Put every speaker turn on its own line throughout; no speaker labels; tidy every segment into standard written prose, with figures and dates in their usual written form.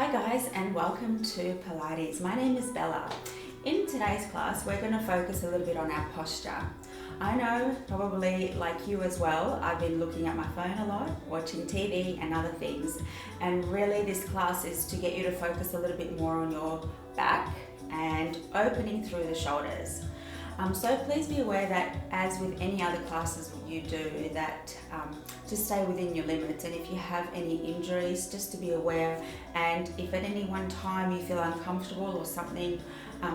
Hi guys, and welcome to Pilates. My name is Bella. In today's class we're going to focus a little bit on our posture. I know, probably like you as well, I've been looking at my phone a lot, watching TV and other things, and really this class is to get you to focus a little bit more on your back and opening through the shoulders. So please be aware that, as with any other classes you do, that to stay within your limits, and if you have any injuries, just to be aware, and if at any one time you feel uncomfortable or something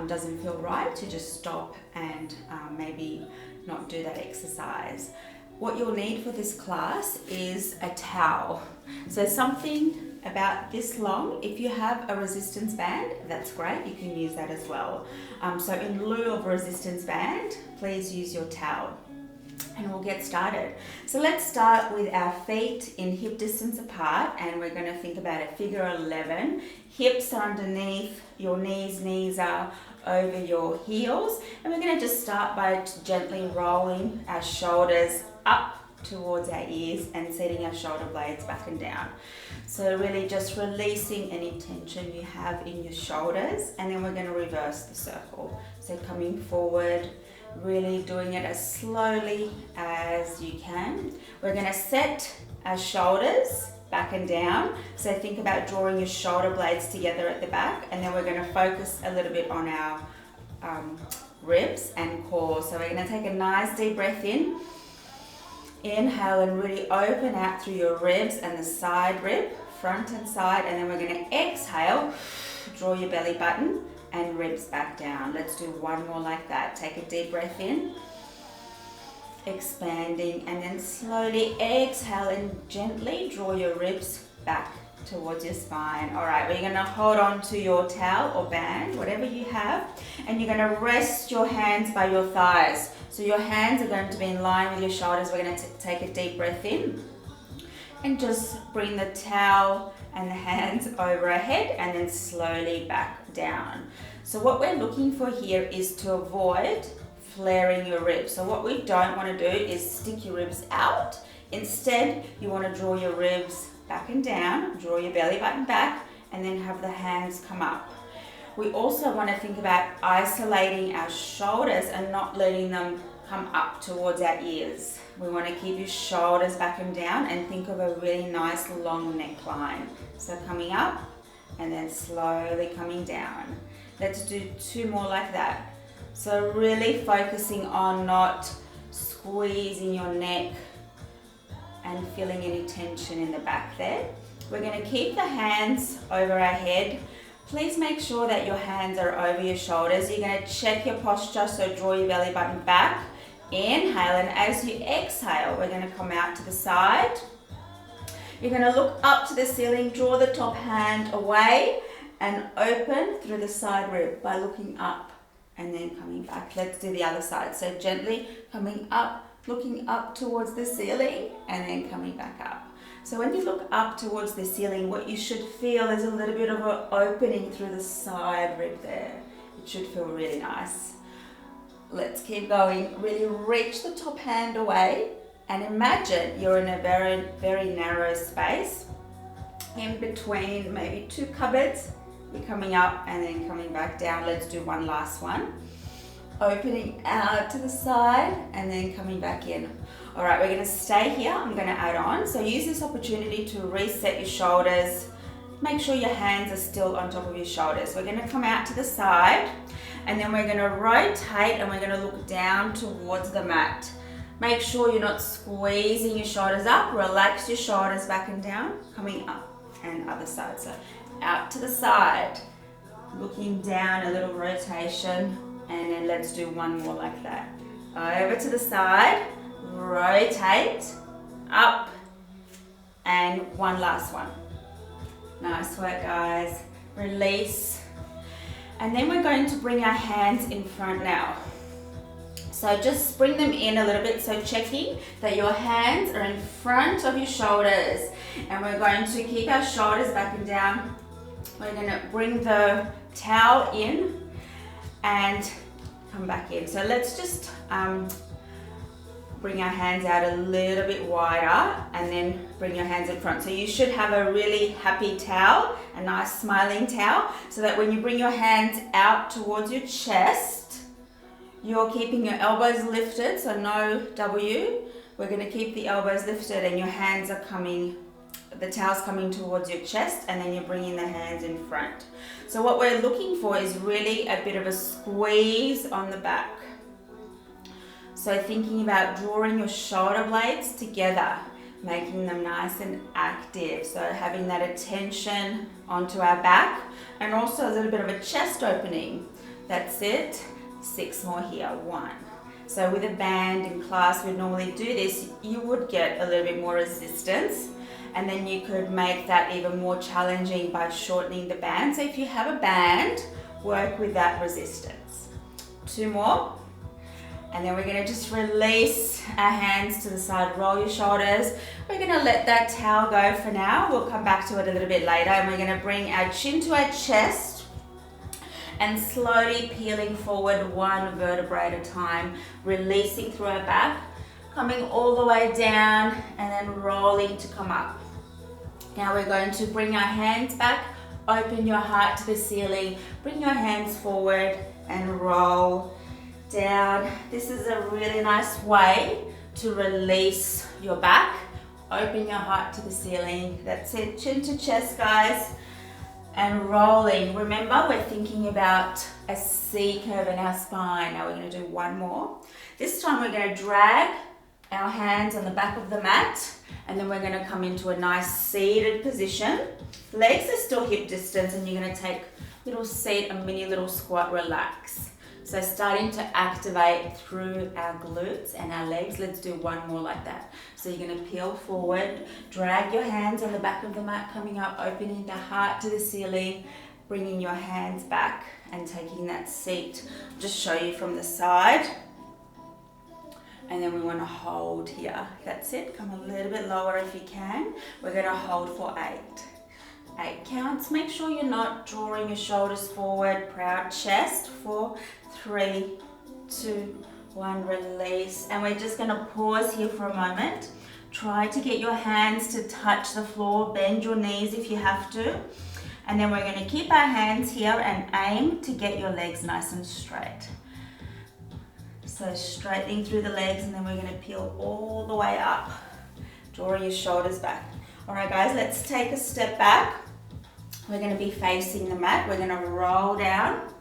doesn't feel right, to just stop and maybe not do that exercise. What you'll need for this class is a towel. So something about this long. If you have a resistance band, that's great, you can use that as well. So in lieu of a resistance band, please use your towel. And we'll get started. So let's start with our feet in hip distance apart, and we're going to think about a figure 11. Hips are underneath your knees are over your heels, and we're going to just start by gently rolling our shoulders up towards our ears and setting our shoulder blades back and down. So really just releasing any tension you have in your shoulders, and then we're going to reverse the circle. So coming forward, really doing it as slowly as you can. We're going to set our shoulders back and down. So think about drawing your shoulder blades together at the back, and then we're going to focus a little bit on our ribs and core. So we're going to take a nice deep breath in. Inhale and really open out through your ribs and the side rib, front and side, and then we're going to exhale, draw your belly button and ribs back down. Let's do one more like that. Take a deep breath in, expanding, and then slowly exhale and gently draw your ribs back towards your spine. All right, we're going to hold on to your towel or band, whatever you have, and you're going to rest your hands by your thighs. So your hands are going to be in line with your shoulders. We're going to take a deep breath in and just bring the towel and the hands over our head and then slowly back down. So what we're looking for here is to avoid flaring your ribs. So what we don't want to do is stick your ribs out. Instead, you want to draw your ribs back and down, draw your belly button back, and then have the hands come up. We also want to think about isolating our shoulders and not letting them come up towards our ears. We want to keep your shoulders back and down and think of a really nice long neckline. So coming up and then slowly coming down. Let's do two more like that. So really focusing on not squeezing your neck and feeling any tension in the back there. We're going to keep the hands over our head. Please make sure that your hands are over your shoulders. You're going to check your posture, so draw your belly button back. Inhale, and as you exhale, we're going to come out to the side. You're going to look up to the ceiling, draw the top hand away, and open through the side rib by looking up and then coming back. Let's do the other side. So gently coming up, looking up towards the ceiling, and then coming back up. So when you look up towards the ceiling, what you should feel is a little bit of an opening through the side rib there. It should feel really nice. Let's keep going. Really reach the top hand away and imagine you're in a very, very narrow space in between maybe two cupboards. You're coming up and then coming back down. Let's do one last one. Opening out to the side and then coming back in. All right, we're going to stay here. I'm going to add on. So use this opportunity to reset your shoulders. Make sure your hands are still on top of your shoulders. We're going to come out to the side, and then we're going to rotate and we're going to look down towards the mat. Make sure you're not squeezing your shoulders up. Relax your shoulders back and down, coming up and other side. So out to the side, looking down, a little rotation, and then let's do one more like that. Over to the side, rotate, up, and one last one. Nice work, guys. Release. And then we're going to bring our hands in front now. So just bring them in a little bit, so checking that your hands are in front of your shoulders. And we're going to keep our shoulders back and down. We're going to bring the towel in and come back in. So let's just bring our hands out a little bit wider, and then bring your hands in front. So you should have a really happy towel, a nice smiling towel, so that when you bring your hands out towards your chest, you're keeping your elbows lifted, so no W. We're going to keep the elbows lifted and your hands are coming, the towel's coming towards your chest, and then you're bringing the hands in front. So what we're looking for is really a bit of a squeeze on the back. So thinking about drawing your shoulder blades together, making them nice and active. So having that attention onto our back, and also a little bit of a chest opening. That's it. 6 more here. 1. So with a band in class, we'd normally do this, you would get a little bit more resistance, and then you could make that even more challenging by shortening the band. So if you have a band, work with that resistance. 2 more. And then we're going to just release our hands to the side, roll your shoulders. We're going to let that towel go for now. We'll come back to it a little bit later, and we're going to bring our chin to our chest and slowly peeling forward 1 vertebrae at a time, releasing through our back, coming all the way down and then rolling to come up. Now we're going to bring our hands back, open your heart to the ceiling, bring your hands forward and roll down. This is a really nice way to release your back. Open your heart to the ceiling. That's it, chin to chest, guys. And rolling. Remember, we're thinking about a C curve in our spine. Now we're going to do 1 more. This time we're going to drag our hands on the back of the mat, and then we're going to come into a nice seated position. Legs are still hip distance, and you're going to take little seat, a mini little squat, relax. So starting to activate through our glutes and our legs. Let's do 1 more like that. So you're going to peel forward, drag your hands on the back of the mat, coming up, opening the heart to the ceiling, bringing your hands back and taking that seat. Just show you from the side. And then we want to hold here. That's it. Come a little bit lower if you can. We're going to hold for 8. 8 counts. Make sure you're not drawing your shoulders forward. Proud chest. 4, 3, 2, 1. Release. And we're just going to pause here for a moment. Try to get your hands to touch the floor. Bend your knees if you have to. And then we're going to keep our hands here and aim to get your legs nice and straight. So straightening through the legs, and then we're going to peel all the way up. Drawing your shoulders back. All right, guys, let's take a step back. We're going to be facing the mat. We're going to roll down.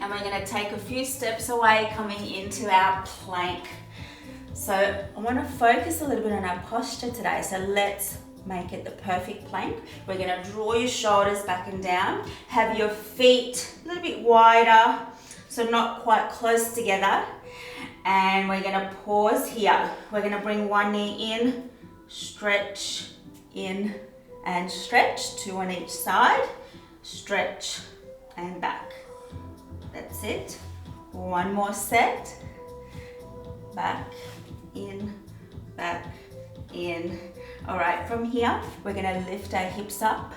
And we're going to take a few steps away, coming into our plank. So I want to focus a little bit on our posture today. So let's make it the perfect plank. We're going to draw your shoulders back and down. Have your feet a little bit wider, so not quite close together. And we're going to pause here. We're going to bring 1 knee in, stretch, in and stretch, 2 on each side, stretch and back. That's it. 1 more set. Back, in, back, in. All right, from here, we're going to lift our hips up.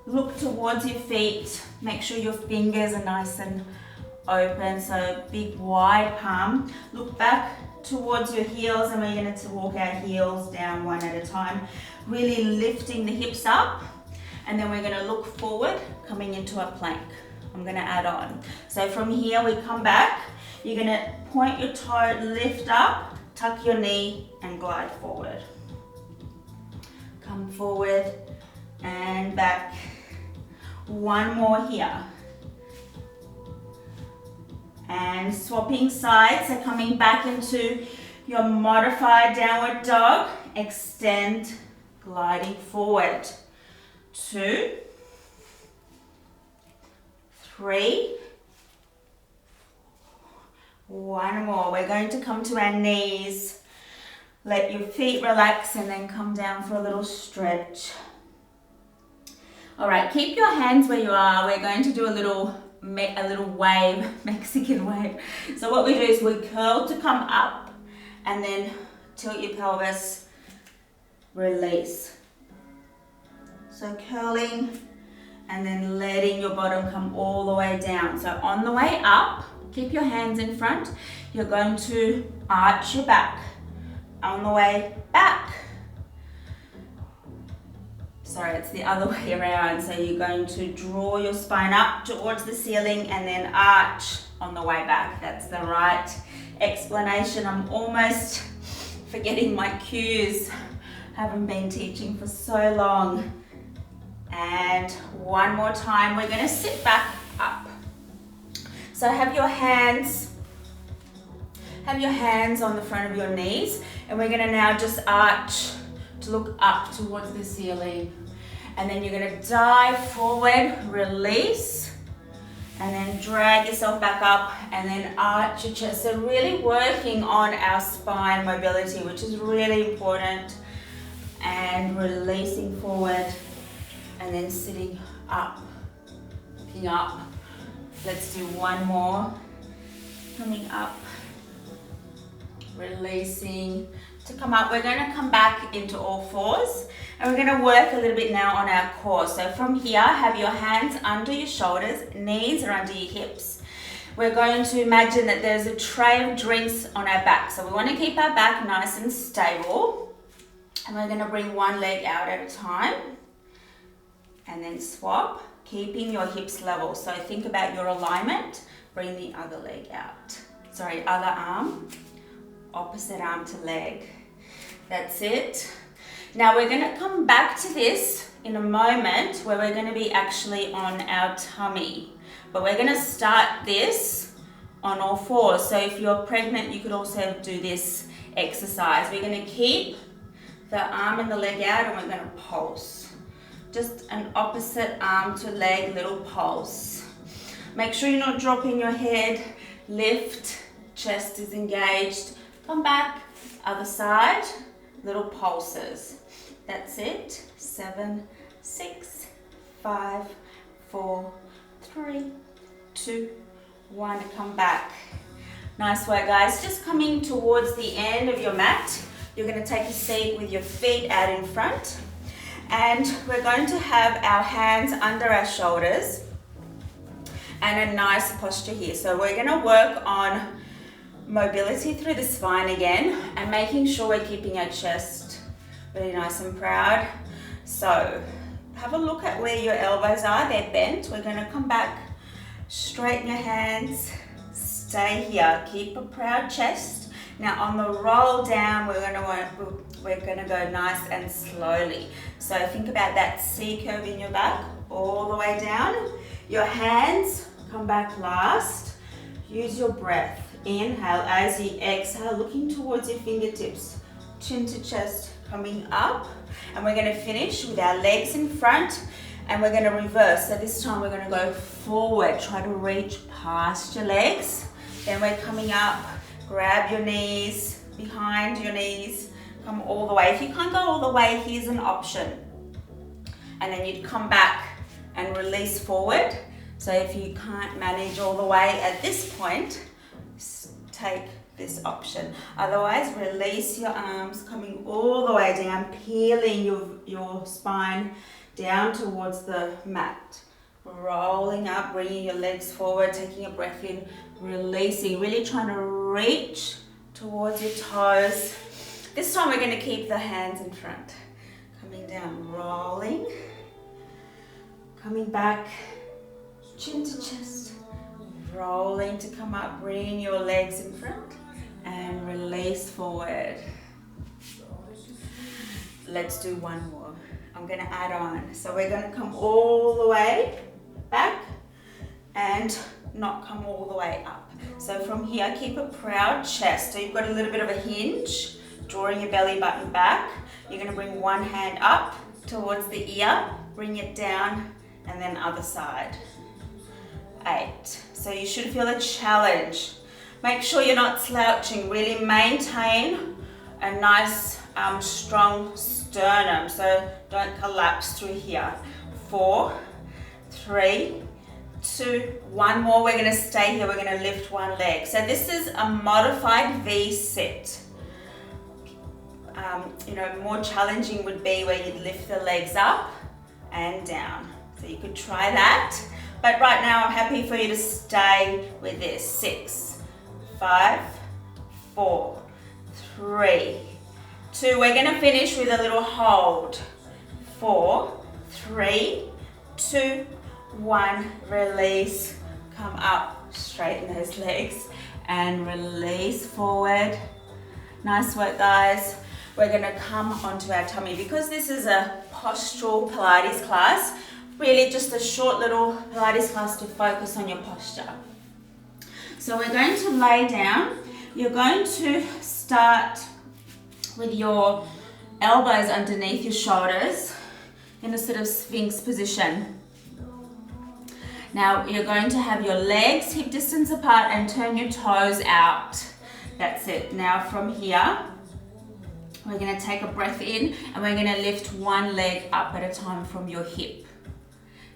Look towards your feet. Make sure your fingers are nice and open, so big wide palm. Look back towards your heels, and we're going to walk our heels down 1 at a time, really lifting the hips up. And then we're going to look forward, coming into a plank. I'm going to add on. So from here we come back. You're going to point your toe, lift up, tuck your knee and glide forward. Come forward and back. 1 more here. And swapping sides, so coming back into your modified downward dog. Extend, gliding forward. 2, 3, 1 more. We're going to come to our knees. Let your feet relax and then come down for a little stretch. All right, keep your hands where you are. We're going to do a little wave, Mexican wave. So what we do is we curl to come up and then tilt your pelvis, release. So curling and then letting your bottom come all the way down. So on the way up, keep your hands in front. You're going to arch your back. On the way back. Sorry, it's the other way around. So you're going to draw your spine up towards the ceiling and then arch on the way back. That's the right explanation. I'm almost forgetting my cues. Haven't been teaching for so long. And one more time, we're going to sit back up. So have your hands on the front of your knees, and we're going to now just arch to look up towards the ceiling. And then you're going to dive forward, release, and then drag yourself back up and then arch your chest. So really working on our spine mobility, which is really important. And releasing forward and then sitting up, looking up. Let's do one more. Coming up, releasing to come up. We're going to come back into all fours and we're going to work a little bit now on our core. So from here, have your hands under your shoulders, knees are under your hips. We're going to imagine that there's a tray of drinks on our back. So we want to keep our back nice and stable. And we're going to bring one leg out at a time and then swap, keeping your hips level. So think about your alignment. Bring the other leg out. Sorry, other arm, opposite arm to leg. That's it. Now we're going to come back to this in a moment where we're going to be actually on our tummy. But we're going to start this on all fours. So if you're pregnant, you could also do this exercise. We're going to keep the arm and the leg out and we're going to pulse. Just an opposite arm to leg little pulse. Make sure you're not dropping your head. Lift, chest is engaged. Come back, other side, little pulses. That's it. 7, 6, 5, 4, 3, 2, 1. Come back. Nice work, guys. Just coming towards the end of your mat. You're going to take a seat with your feet out in front and we're going to have our hands under our shoulders and a nice posture here. So we're going to work on mobility through the spine again and making sure we're keeping our chest really nice and proud. So have a look at where your elbows are, they're bent. We're going to come back, straighten your hands, stay here, keep a proud chest. Now on the roll down, we're going to go nice and slowly. So think about that C curve in your back, all the way down. Your hands come back last. Use your breath. Inhale as you exhale, looking towards your fingertips, chin to chest, coming up. And we're going to finish with our legs in front and we're going to reverse. So this time we're going to go forward, try to reach past your legs. Then we're coming up. Grab your knees, behind your knees, come all the way. If you can't go all the way, here's an option. And then you'd come back and release forward. So if you can't manage all the way at this point, take this option. Otherwise, release your arms, coming all the way down, peeling your spine down towards the mat. Rolling up, bringing your legs forward, taking a breath in, releasing, really trying to reach towards your toes. This time we're going to keep the hands in front. Coming down, rolling, coming back, chin to chest, rolling to come up, bring your legs in front and release forward. Let's do one more. I'm going to add on. So we're going to come all the way back and not come all the way up. So from here, keep a proud chest. So you've got a little bit of a hinge, drawing your belly button back. You're going to bring one hand up towards the ear, bring it down, and then other side. 8. So you should feel a challenge. Make sure you're not slouching. Really maintain a nice, strong sternum. So don't collapse through here. 4, 3, 2, 1 more. We're going to stay here. We're going to lift one leg. So this is a modified V-sit. More challenging would be where you'd lift the legs up and down. So you could try that. But right now I'm happy for you to stay with this. 6, 5, 4, 3, 2. We're going to finish with a little hold. 4, 3, 2, 1. Release. Come up, straighten those legs and release forward. Nice work, guys. We're going to come onto our tummy because this is a postural Pilates class. Really just a short little Pilates class to focus on your posture. So we're going to lay down. You're going to start with your elbows underneath your shoulders in a sort of Sphinx position. Now you're going to have your legs hip distance apart and turn your toes out. That's it. Now from here, we're going to take a breath in and we're going to lift one leg up at a time from your hip.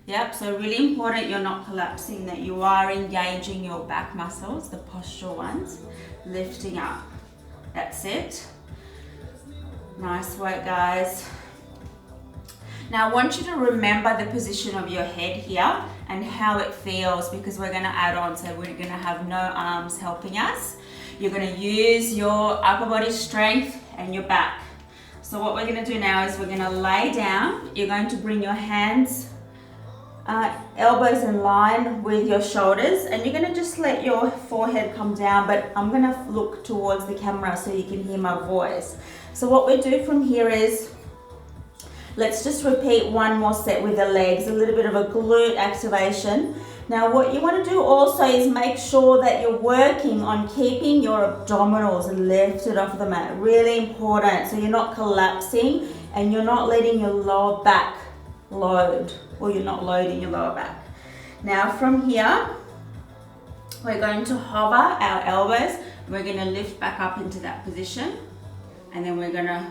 Yep, so really important you're not collapsing, that you are engaging your back muscles, the postural ones, lifting up. That's it. Nice work, guys. Now I want you to remember the position of your head here and how it feels, because we're going to add on, so we're going to have no arms helping us. You're going to use your upper body strength and your back. So what we're going to do now is we're going to lay down. You're going to bring your hands, elbows in line with your shoulders, and you're going to just let your forehead come down, but I'm going to look towards the camera so you can hear my voice. So what we do from here is, let's just repeat one more set with the legs, a little bit of a glute activation. Now what you want to do also is make sure that you're working on keeping your abdominals lifted off the mat. Really important, so you're not collapsing and you're not letting your lower back load, or you're not loading your lower back. Now from here, we're going to hover our elbows. We're going to lift back up into that position, and then we're going to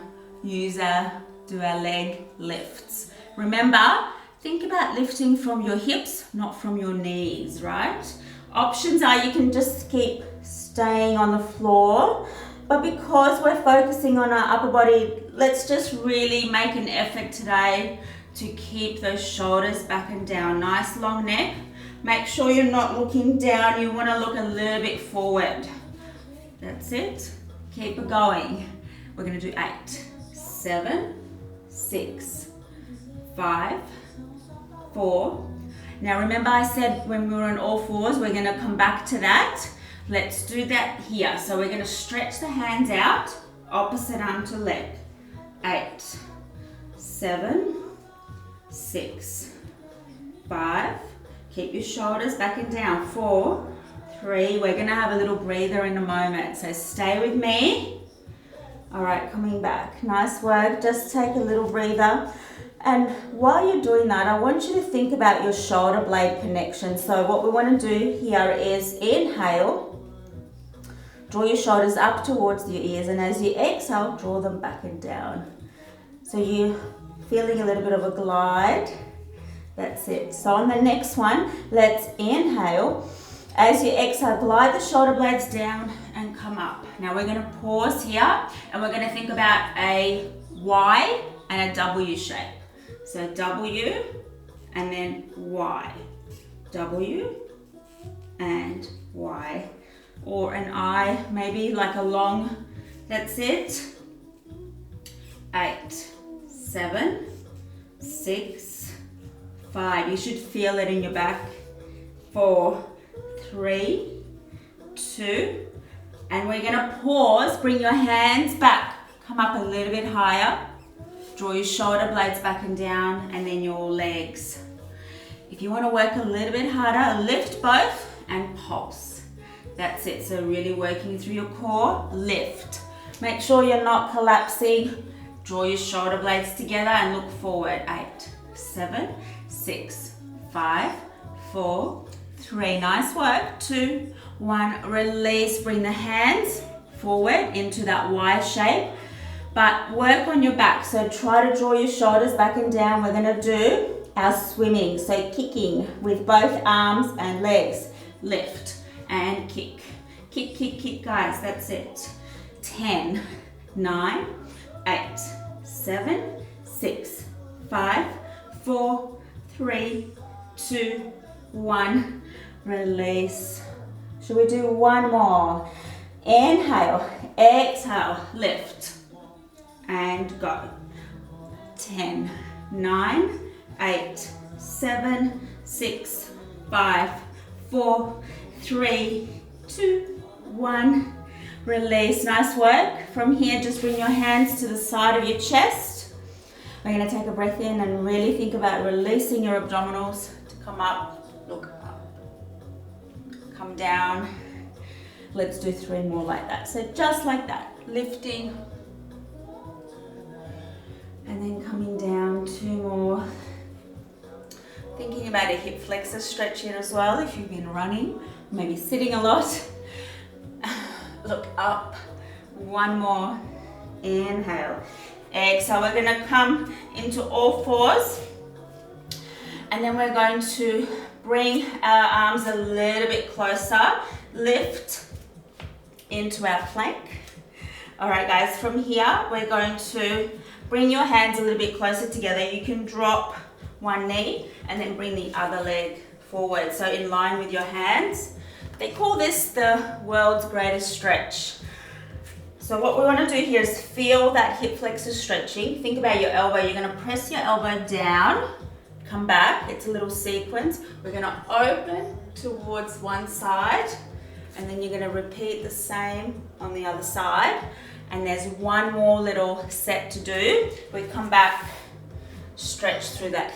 do our leg lifts. Remember, think about lifting from your hips, not from your knees, right? Options are you can just keep staying on the floor, but because we're focusing on our upper body, let's just really make an effort today to keep those shoulders back and down. Nice long neck. Make sure you're not looking down. You want to look a little bit forward. That's it. Keep it going. We're going to do 8, 7, 6, 5, 4. Now remember I said when we were on all fours, we're going to come back to that. Let's do that here. So we're going to stretch the hands out, opposite arm to leg. 8, 7, 6, 5. Keep your shoulders back and down. 4, 3. We're going to have a little breather in a moment, so stay with me. All right, coming back. Nice work. Just take a little breather. And while you're doing that, I want you to think about your shoulder blade connection. So what we want to do here is inhale, draw your shoulders up towards your ears, and as you exhale, draw them back and down. So you're feeling a little bit of a glide. That's it. So on the next one, let's inhale. As you exhale, glide the shoulder blades down and come up. Now we're going to pause here and we're going to think about a Y and a W shape. So W and then Y. W and Y. Or an I, maybe like a long, that's it. 8, 7, 6, 5. You should feel it in your back. 4, 3, 2, and we're going to pause. Bring your hands back. Come up a little bit higher. Draw your shoulder blades back and down, and then your legs. If you want to work a little bit harder, lift both and pulse. That's it. So really working through your core, lift. Make sure you're not collapsing. Draw your shoulder blades together and look forward. 8, 7, 6, 5, 4, 3. Nice work. 2, 1. Release. Bring the hands forward into that Y shape. But work on your back. So try to draw your shoulders back and down. We're going to do our swimming. So kicking with both arms and legs. Lift and kick. Kick, kick, kick, guys. That's it. 10, 9, 8, 7, 6, 5, 4, 3, 2, 1. Release. Should we do one more? Inhale, exhale, lift, and go. 10, 9, 8, 7, 6, 5, 4, 3, 2, 1. Release, nice work. From here, just bring your hands to the side of your chest. We're gonna take a breath in and really think about releasing your abdominals to come up, look up, come down. Let's do 3 more like that. So just like that, lifting, and then coming down, 2 more. Thinking about a hip flexor stretch here as well if you've been running, maybe sitting a lot. Look up, 1 more, inhale, exhale. We're gonna come into all fours, and then we're going to bring our arms a little bit closer, lift into our plank. All right guys, from here, we're going to bring your hands a little bit closer together. You can drop one knee and then bring the other leg forward. So in line with your hands. They call this the world's greatest stretch. So what we want to do here is feel that hip flexor stretching. Think about your elbow. You're going to press your elbow down, come back. It's a little sequence. We're going to open towards one side, and then you're going to repeat the same on the other side. And there's one more little set to do. We come back, stretch through that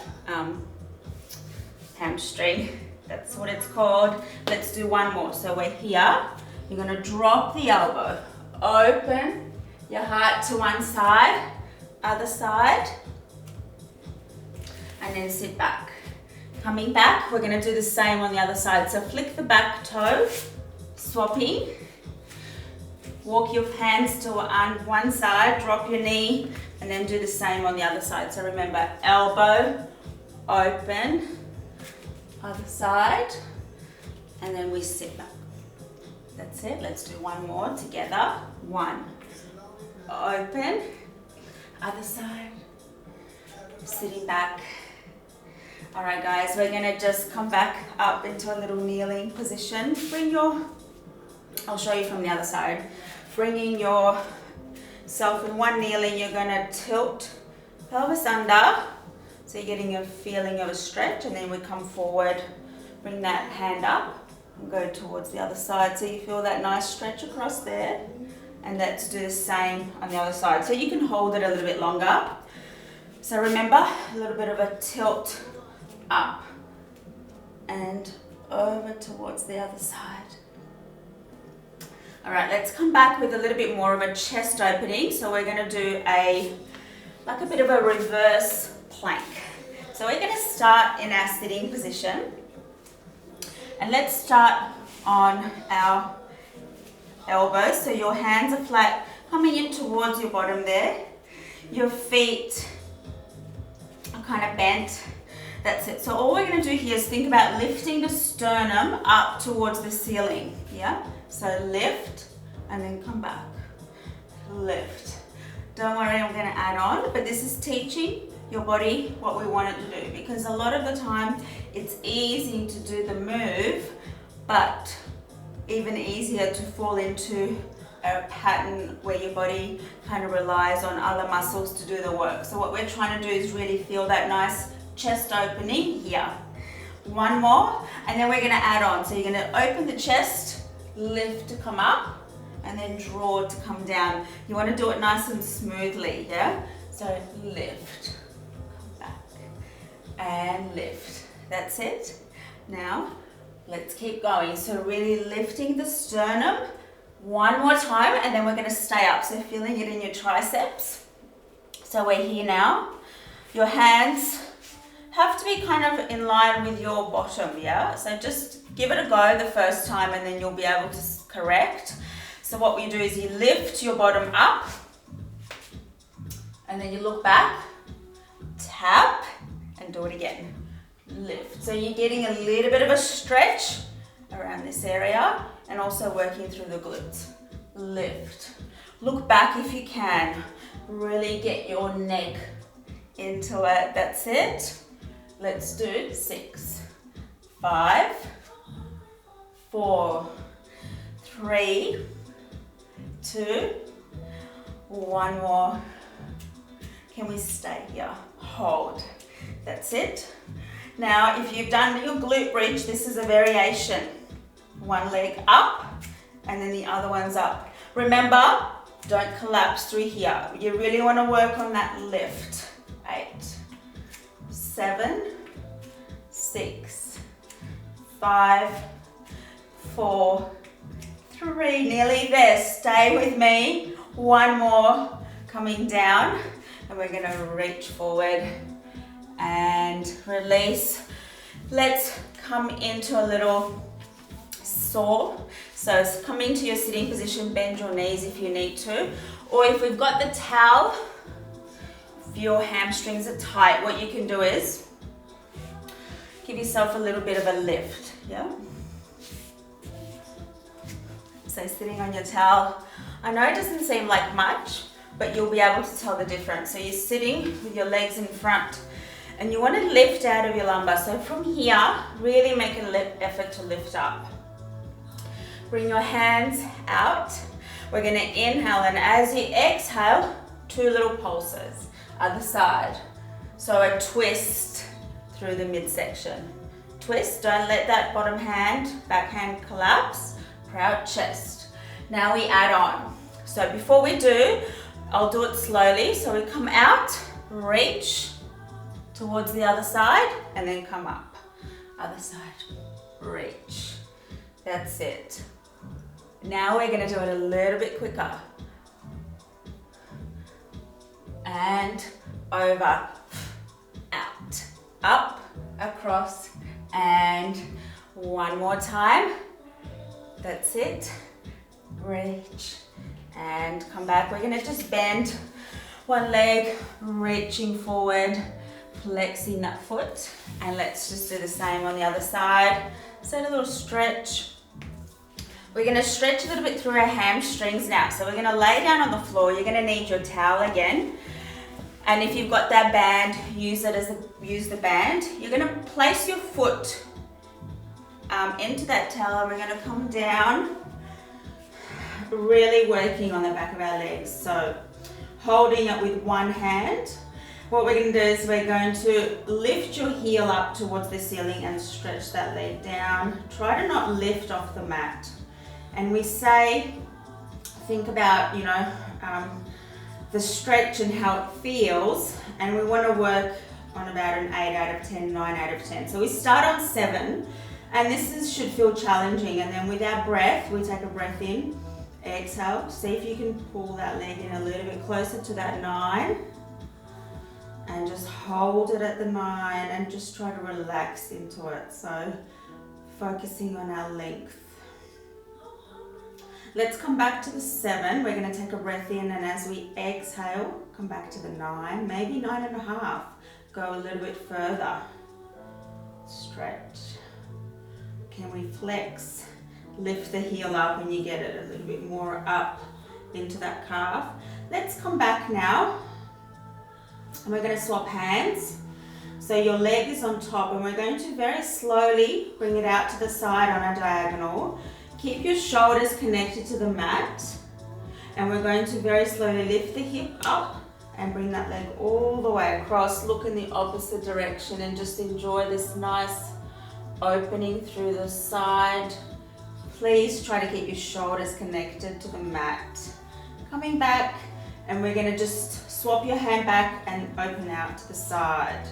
hamstring. That's what it's called. Let's do one more. So we're here. You're going to drop the elbow. Open your heart to one side, other side, and then sit back. Coming back, we're going to do the same on the other side. So flick the back toe, swapping. Walk your hands to one side, drop your knee, and then do the same on the other side. So remember, elbow, open, other side, and then we sit back. That's it. Let's do one more together. 1, open, other side, sitting back. All right, guys, we're gonna just come back up into a little kneeling position. I'll show you from the other side. Bringing yourself in one kneeling, you're gonna tilt pelvis under. So you're getting a feeling of a stretch, and then we come forward, bring that hand up and go towards the other side. So you feel that nice stretch across there, and let's do the same on the other side. So you can hold it a little bit longer. So remember, a little bit of a tilt up and over towards the other side. All right, let's come back with a little bit more of a chest opening. So we're gonna do like a bit of a reverse plank. So we're going to start in our sitting position, and let's start on our elbows. So your hands are flat, coming in towards your bottom there. Your feet are kind of bent. That's it. So all we're going to do here is think about lifting the sternum up towards the ceiling. Yeah. So lift and then come back. Lift. Don't worry, I'm going to add on, but this is teaching your body what we want it to do, because a lot of the time it's easy to do the move, but even easier to fall into a pattern where your body kind of relies on other muscles to do the work. So what we're trying to do is really feel that nice chest opening here. One more, and then we're going to add on. So you're going to open the chest, lift to come up, and then draw to come down. You want to do it nice and smoothly, yeah? So lift, come back, and lift. That's it. Now, let's keep going. So really lifting the sternum one more time, and then we're going to stay up. So feeling it in your triceps. So we're here now. Your hands have to be kind of in line with your bottom, yeah? So just give it a go the first time, and then you'll be able to correct. So what we do is you lift your bottom up, and then you look back, tap, and do it again. Lift. So you're getting a little bit of a stretch around this area, and also working through the glutes. Lift. Look back if you can. Really get your neck into it. That's it. Let's do 6, 5, 4, 3, 2, 1 more. Can we stay here? Hold. That's it. Now, if you've done your glute bridge, this is a variation. One leg up, and then the other one's up. Remember, don't collapse through here. You really want to work on that lift. 8, 7, 6, 5, 4, 3. Nearly there. Stay with me. One more. Coming down, and we're going to reach forward and release. Let's come into a little saw. So come into your sitting position, bend your knees if you need to, or if we've got the towel, if your hamstrings are tight, what you can do is give yourself a little bit of a lift, yeah? So sitting on your towel, I know it doesn't seem like much, but you'll be able to tell the difference. So you're sitting with your legs in front, and you want to lift out of your lumbar. So from here, really make an effort to lift up. Bring your hands out. We're going to inhale, and as you exhale, 2 little pulses. Other side. So a twist through the midsection. Twist, don't let that bottom hand, back hand collapse. Proud chest. Now we add on. So before we do, I'll do it slowly. So we come out, reach towards the other side, and then come up. Other side, reach. That's it. Now we're going to do it a little bit quicker. And over, out, up, across, and one more time. That's it. Reach and come back. We're going to just bend one leg, reaching forward, flexing that foot, and let's just do the same on the other side. So a little stretch. We're going to stretch a little bit through our hamstrings now. So we're going to lay down on the floor. You're going to need your towel again. And if you've got that band, use the band. You're going to place your foot into that towel, and we're going to come down, really working on the back of our legs. So holding it with one hand. What we're going to do is we're going to lift your heel up towards the ceiling and stretch that leg down. Try to not lift off the mat. And we say, think about, the stretch and how it feels, and we want to work on about an 8 out of 10, 9 out of 10. So we start on 7, and this should feel challenging, and then with our breath, we take a breath in, exhale, see if you can pull that leg in a little bit closer to that 9, and just hold it at the 9, and just try to relax into it. So focusing on our length. Let's come back to the 7. We're going to take a breath in, and as we exhale, come back to the 9, maybe 9.5. Go a little bit further. Stretch. Can we flex? Lift the heel up when you get it a little bit more up into that calf. Let's come back now, and we're going to swap hands. So your leg is on top, and we're going to very slowly bring it out to the side on a diagonal. Keep your shoulders connected to the mat, and we're going to very slowly lift the hip up and bring that leg all the way across. Look in the opposite direction and just enjoy this nice opening through the side. Please try to keep your shoulders connected to the mat. Coming back, and we're going to just swap your hand back and open out to the side.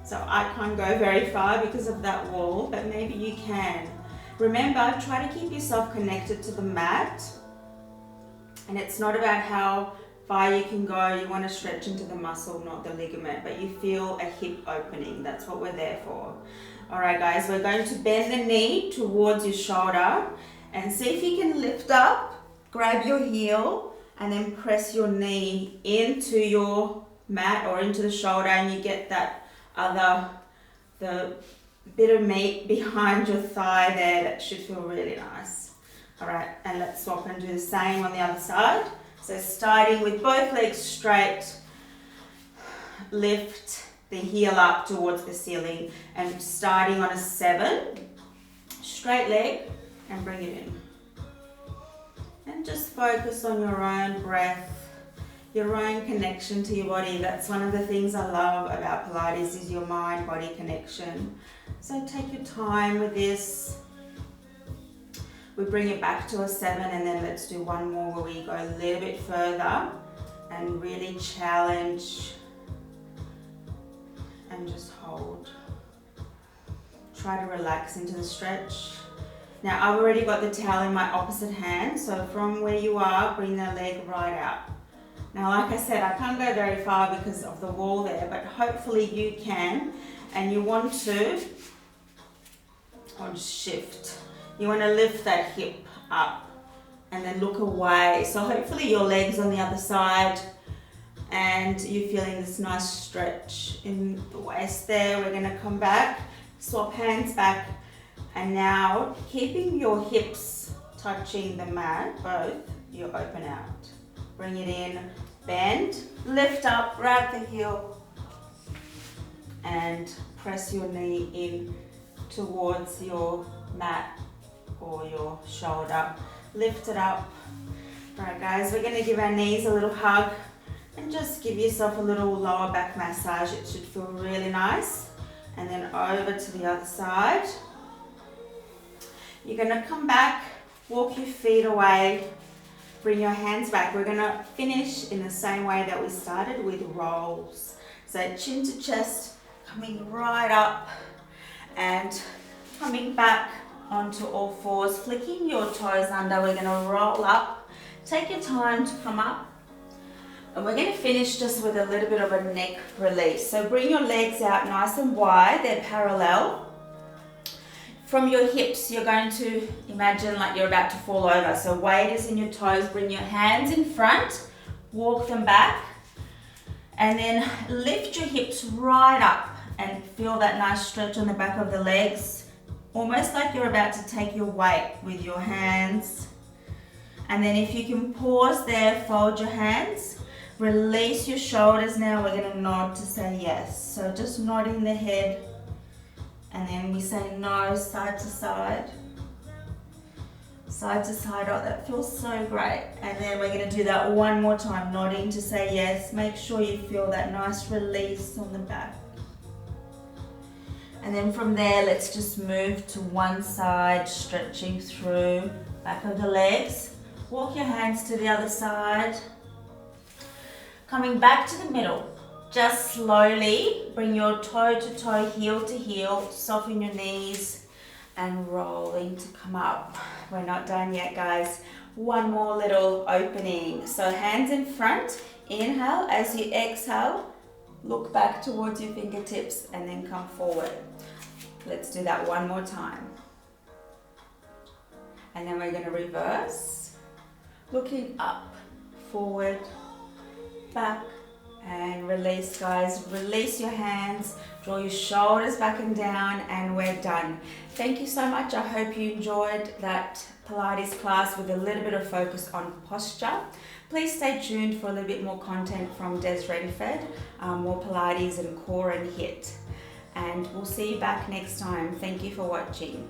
So I can't go very far because of that wall, but maybe you can. Remember, try to keep yourself connected to the mat, and it's not about how far you can go. You want to stretch into the muscle, not the ligament, but you feel a hip opening. That's what we're there for. All right, guys, we're going to bend the knee towards your shoulder, and see if you can lift up, grab your heel, and then press your knee into your mat or into the shoulder, and you get that the bit of meat behind your thigh there. That should feel really nice. All right, and let's swap and do the same on the other side. So starting with both legs straight, lift the heel up towards the ceiling, and starting on a 7, straight leg, and bring it in. And just focus on your own breath, your own connection to your body. That's one of the things I love about Pilates, is your mind-body connection. So take your time with this. We bring it back to a 7, and then let's do one more where we go a little bit further and really challenge and just hold. Try to relax into the stretch. Now I've already got the towel in my opposite hand, so from where you are, bring the leg right out. Now like I said, I can't go very far because of the wall there, but hopefully you can, and you want to, I'll just shift. You want to lift that hip up and then look away. So hopefully your leg's on the other side and you're feeling this nice stretch in the waist there. We're going to come back, swap hands back, and now keeping your hips touching the mat, both, you open out. Bring it in, bend, lift up, grab the heel and press your knee in towards your mat or your shoulder. Lift it up. Alright guys, we're going to give our knees a little hug and just give yourself a little lower back massage. It should feel really nice. And then over to the other side. You're going to come back, walk your feet away, bring your hands back. We're going to finish in the same way that we started, with rolls. So chin to chest, coming right up and coming back onto all fours, flicking your toes under. We're going to roll up. Take your time to come up. And we're going to finish just with a little bit of a neck release. So bring your legs out nice and wide. They're parallel. From your hips, you're going to imagine like you're about to fall over. So weight is in your toes. Bring your hands in front. Walk them back. And then lift your hips right up and feel that nice stretch on the back of the legs. Almost like you're about to take your weight with your hands. And then if you can pause there, fold your hands, release your shoulders. Now we're going to nod to say yes. So just nodding the head, and then we say no, side to side. Side to side. Oh, that feels so great. And then we're going to do that one more time, nodding to say yes. Make sure you feel that nice release on the back. And then from there, let's just move to one side, stretching through back of the legs. Walk your hands to the other side. Coming back to the middle. Just slowly bring your toe to toe, heel to heel, soften your knees and rolling to come up. We're not done yet, guys. One more little opening. So hands in front, inhale. As you exhale, look back towards your fingertips and then come forward. Let's do that one more time. And then we're going to reverse. Looking up, forward, back, and release, guys. Release your hands, draw your shoulders back and down, and we're done. Thank you so much. I hope you enjoyed that Pilates class with a little bit of focus on posture. Please stay tuned for a little bit more content from Des Renford, more Pilates and core and HIIT. And we'll see you back next time. Thank you for watching.